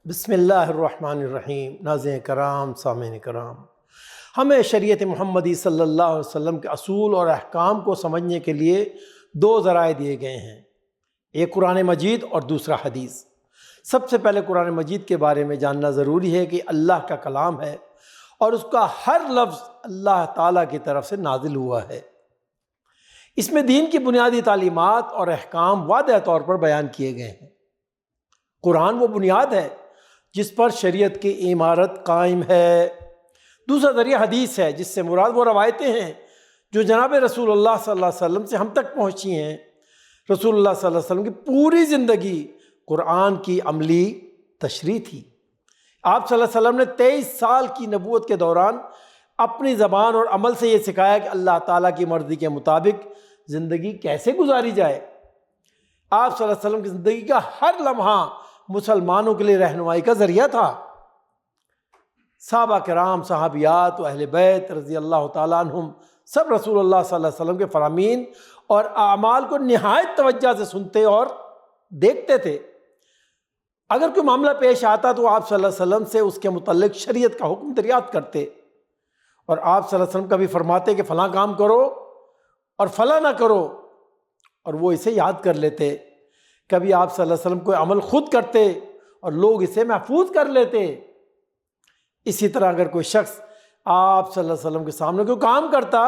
بسم اللہ الرحمن الرحیم۔ ناظرین کرام، سامعین کرام، ہمیں شریعت محمدی صلی اللہ علیہ وسلم کے اصول اور احکام کو سمجھنے کے لیے دو ذرائع دیے گئے ہیں، ایک قرآن مجید اور دوسرا حدیث۔ سب سے پہلے قرآن مجید کے بارے میں جاننا ضروری ہے کہ اللہ کا کلام ہے اور اس کا ہر لفظ اللہ تعالیٰ کی طرف سے نازل ہوا ہے۔ اس میں دین کی بنیادی تعلیمات اور احکام واضح طور پر بیان کیے گئے ہیں۔ قرآن وہ بنیاد ہے جس پر شریعت کی عمارت قائم ہے۔ دوسرا ذریعہ حدیث ہے، جس سے مراد وہ روایتیں ہیں جو جناب رسول اللہ صلی اللہ علیہ وسلم سے ہم تک پہنچی ہیں۔ رسول اللہ صلی اللہ علیہ وسلم کی پوری زندگی قرآن کی عملی تشریح تھی۔ آپ صلی اللہ علیہ وسلم نے 23 سال کی نبوت کے دوران اپنی زبان اور عمل سے یہ سکھایا کہ اللہ تعالیٰ کی مرضی کے مطابق زندگی کیسے گزاری جائے۔ آپ صلی اللہ علیہ وسلم کی زندگی کا ہر لمحہ مسلمانوں کے لیے رہنمائی کا ذریعہ تھا۔ صحابہ کرام، صحابیات و اہل بیت رضی اللہ تعالیٰ عنہم سب رسول اللہ صلی اللہ علیہ وسلم کے فرامین اور اعمال کو نہایت توجہ سے سنتے اور دیکھتے تھے۔ اگر کوئی معاملہ پیش آتا تو آپ صلی اللہ علیہ وسلم سے اس کے متعلق شریعت کا حکم دریافت کرتے، اور آپ صلی اللہ علیہ وسلم کبھی فرماتے کہ فلاں کام کرو اور فلاں نہ کرو، اور وہ اسے یاد کر لیتے۔ کبھی آپ صلی اللہ علیہ وسلم کوئی عمل خود کرتے اور لوگ اسے محفوظ کر لیتے۔ اسی طرح اگر کوئی شخص آپ صلی اللہ علیہ وسلم کے سامنے کوئی کام کرتا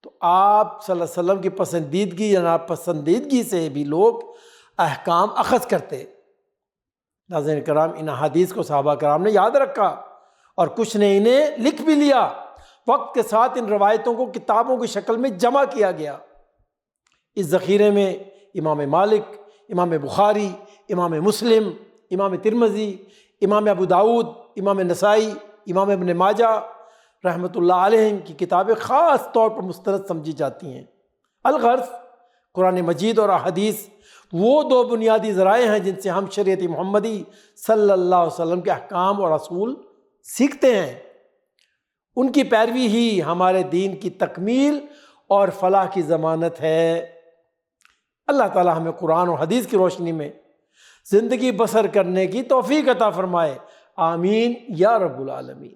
تو آپ صلی اللہ علیہ وسلم کی پسندیدگی یا ناپسندیدگی سے بھی لوگ احکام اخذ کرتے۔ ناظرین کرام، ان احادیث کو صحابہ کرام نے یاد رکھا اور کچھ نے انہیں لکھ بھی لیا۔ وقت کے ساتھ ان روایتوں کو کتابوں کی شکل میں جمع کیا گیا۔ اس ذخیرے میں امام مالک، امام بخاری، امام مسلم، امام ترمذی، امام ابو داود، امام نسائی، امام ابن ماجہ رحمۃ اللہ علیہ کی کتابیں خاص طور پر مستند سمجھی جاتی ہیں۔ الغرض، قرآن مجید اور احادیث وہ دو بنیادی ذرائع ہیں جن سے ہم شریعت محمدی صلی اللہ علیہ وسلم کے احکام اور اصول سیکھتے ہیں۔ ان کی پیروی ہی ہمارے دین کی تکمیل اور فلاح کی ضمانت ہے۔ اللہ تعالی ہمیں قرآن اور حدیث کی روشنی میں زندگی بسر کرنے کی توفیق عطا فرمائے۔ آمین یا رب العالمین۔